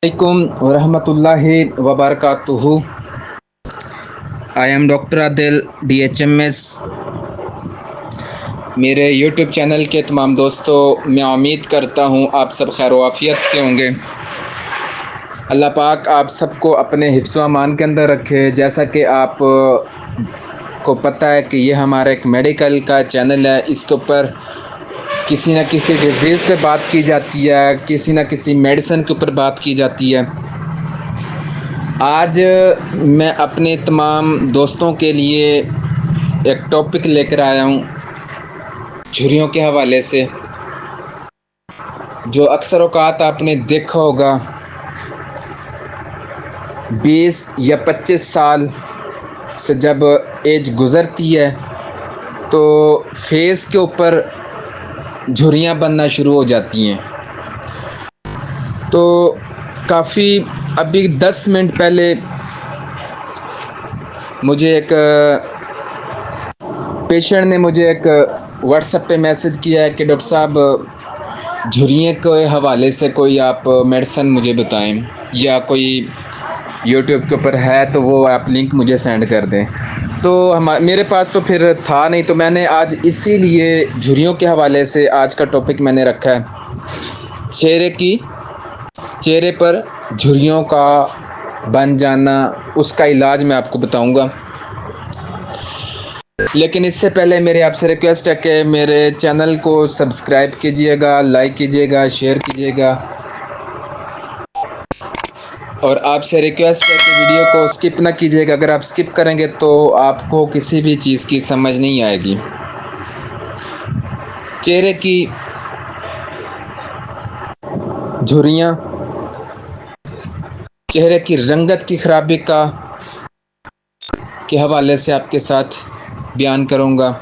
Alaikum warahmatullahi wabarakatuh. I am Dr. Adil DHMS. میرے YouTube channel کے تمام دوستوں، میں امید کرتا ہوں آپ سب خیر و عافیت سے ہوں گے۔ اللہ پاک آپ سب کو اپنے حفظ و امان کے اندر رکھے۔ جیسا کہ آپ کو پتہ ہے کہ یہ ہمارا ایک میڈیکل کا چینل ہے، اس کے اوپر کسی نہ کسی ڈیزیز پہ بات کی جاتی ہے، کسی نہ کسی میڈیسن کے اوپر بات کی جاتی ہے۔ آج میں اپنے تمام دوستوں کے لیے ایک ٹاپک لے کر آیا ہوں جھریوں کے حوالے سے، جو اکثر اوقات آپ نے دیکھا ہوگا 20 یا 25 سال سے جب ایج گزرتی ہے تو فیس کے اوپر جھریاں بننا شروع ہو جاتی ہیں۔ تو کافی ابھی 10 منٹ پہلے مجھے ایک پیشنٹ نے مجھے ایک واٹس ایپ پہ میسج کیا ہے کہ ڈاکٹر صاحب جھریے کے حوالے سے کوئی آپ میڈیسن مجھے بتائیں، یا کوئی یوٹیوب کے اوپر ہے تو وہ آپ لنک مجھے سینڈ کر دیں۔ تو میرے پاس تو پھر تھا نہیں، تو میں نے آج اسی لیے جھریوں کے حوالے سے آج کا ٹاپک میں نے رکھا ہے، چہرے پر جھریوں کا بن جانا، اس کا علاج میں آپ کو بتاؤں گا۔ لیکن اس سے پہلے میری آپ سے ریکویسٹ ہے کہ میرے چینل کو سبسکرائب کیجئے گا، لائک کیجئے گا، شیئر کیجئے گا، اور آپ سے ریکویسٹ ہے کہ ویڈیو کو سکپ نہ کیجئے گا۔ اگر آپ سکپ کریں گے تو آپ کو کسی بھی چیز کی سمجھ نہیں آئے گی۔ چہرے کی جھریاں، چہرے کی رنگت کی خرابی کے حوالے سے آپ کے ساتھ بیان کروں گا،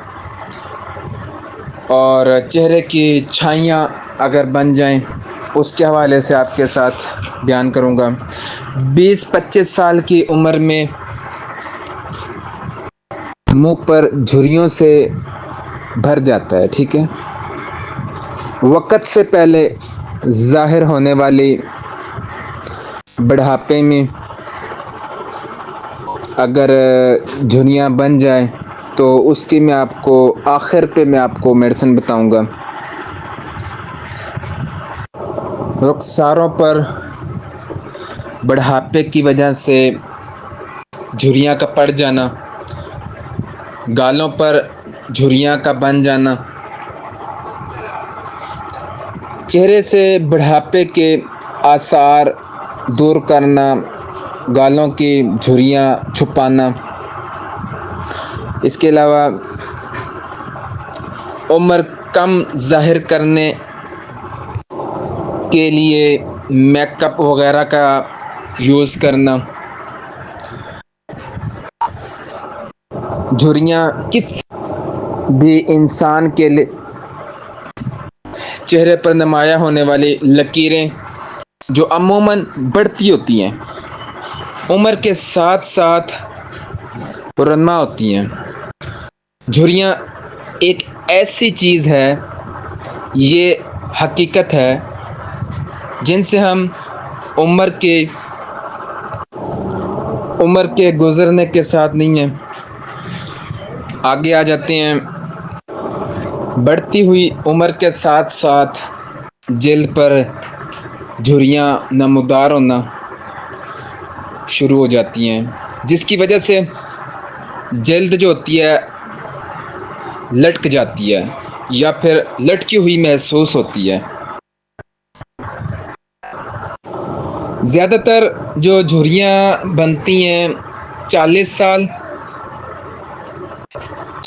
اور چہرے کی چھائیاں اگر بن جائیں اس کے حوالے سے آپ کے ساتھ بیان کروں گا۔ 20-25 سال کی عمر میں منہ پر جھریوں سے بھر جاتا ہے، ٹھیک ہے، وقت سے پہلے ظاہر ہونے والی بڑھاپے میں اگر جھریاں بن جائیں تو اس کی میں آپ کو آخر پہ میں آپ کو میڈیسن بتاؤں گا۔ رخساروں پر بڑھاپے کی وجہ سے جھریاں کا پڑ جانا، گالوں پر جھریاں کا بن جانا، چہرے سے بڑھاپے کے آثار دور کرنا، گالوں کی جھریاں چھپانا، اس کے علاوہ عمر کم ظاہر کرنے کے لیے میک اپ وغیرہ کا یوز کرنا۔ جھریاں کس بھی انسان کے لیے چہرے پر نمایاں ہونے والی لکیریں جو عموماً بڑھتی ہوتی ہیں، عمر کے ساتھ ساتھ رونما ہوتی ہیں۔ جھریاں ایک ایسی چیز ہے، یہ حقیقت ہے، جن سے ہم عمر کے گزرنے کے ساتھ نہیں ہیں۔ آگے آ جاتے ہیں، بڑھتی ہوئی عمر کے ساتھ ساتھ جلد پر جھریاں نمودار ہونا شروع ہو جاتی ہیں، جس کی وجہ سے جلد جو ہوتی ہے لٹک جاتی ہے یا پھر لٹکی ہوئی محسوس ہوتی ہے۔ زیادہ تر جو جھریاں بنتی ہیں 40 سال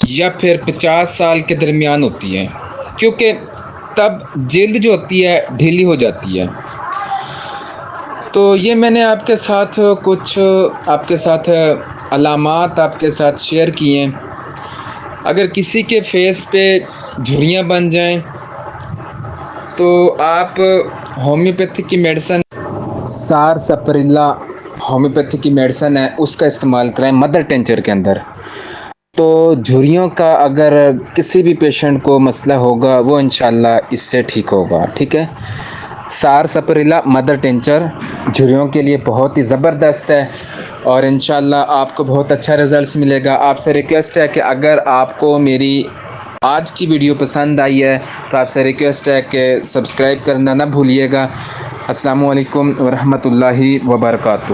یا پھر 50 سال کے درمیان ہوتی ہے، کیونکہ تب جلد جو ہوتی ہے ڈھیلی ہو جاتی ہے۔ تو یہ میں نے آپ کے ساتھ کچھ علامات آپ کے ساتھ شیئر کی ہیں۔ اگر کسی کے فیس پہ جھریاں بن جائیں تو آپ ہومیوپیتھی کی میڈیسن سار سپریلا ہومیوپیتھی کی میڈیسن ہے، اس کا استعمال کریں مدر ٹینچر کے اندر۔ تو جھریوں کا اگر کسی بھی پیشنٹ کو مسئلہ ہوگا وہ انشاءاللہ اس سے ٹھیک ہوگا، ٹھیک ہے۔ سار سپریلا مدر ٹینچر جھریوں کے لیے بہت ہی زبردست ہے، اور انشاءاللہ آپ کو بہت اچھا رزلٹس ملے گا۔ آپ سے ریکویسٹ ہے کہ اگر آپ کو میری آج کی ویڈیو پسند آئی ہے تو آپ سے ریکویسٹ ہے کہ سبسکرائب کرنا نہ بھولیے گا۔ السلام علیکم ورحمۃ اللہ وبرکاتہ۔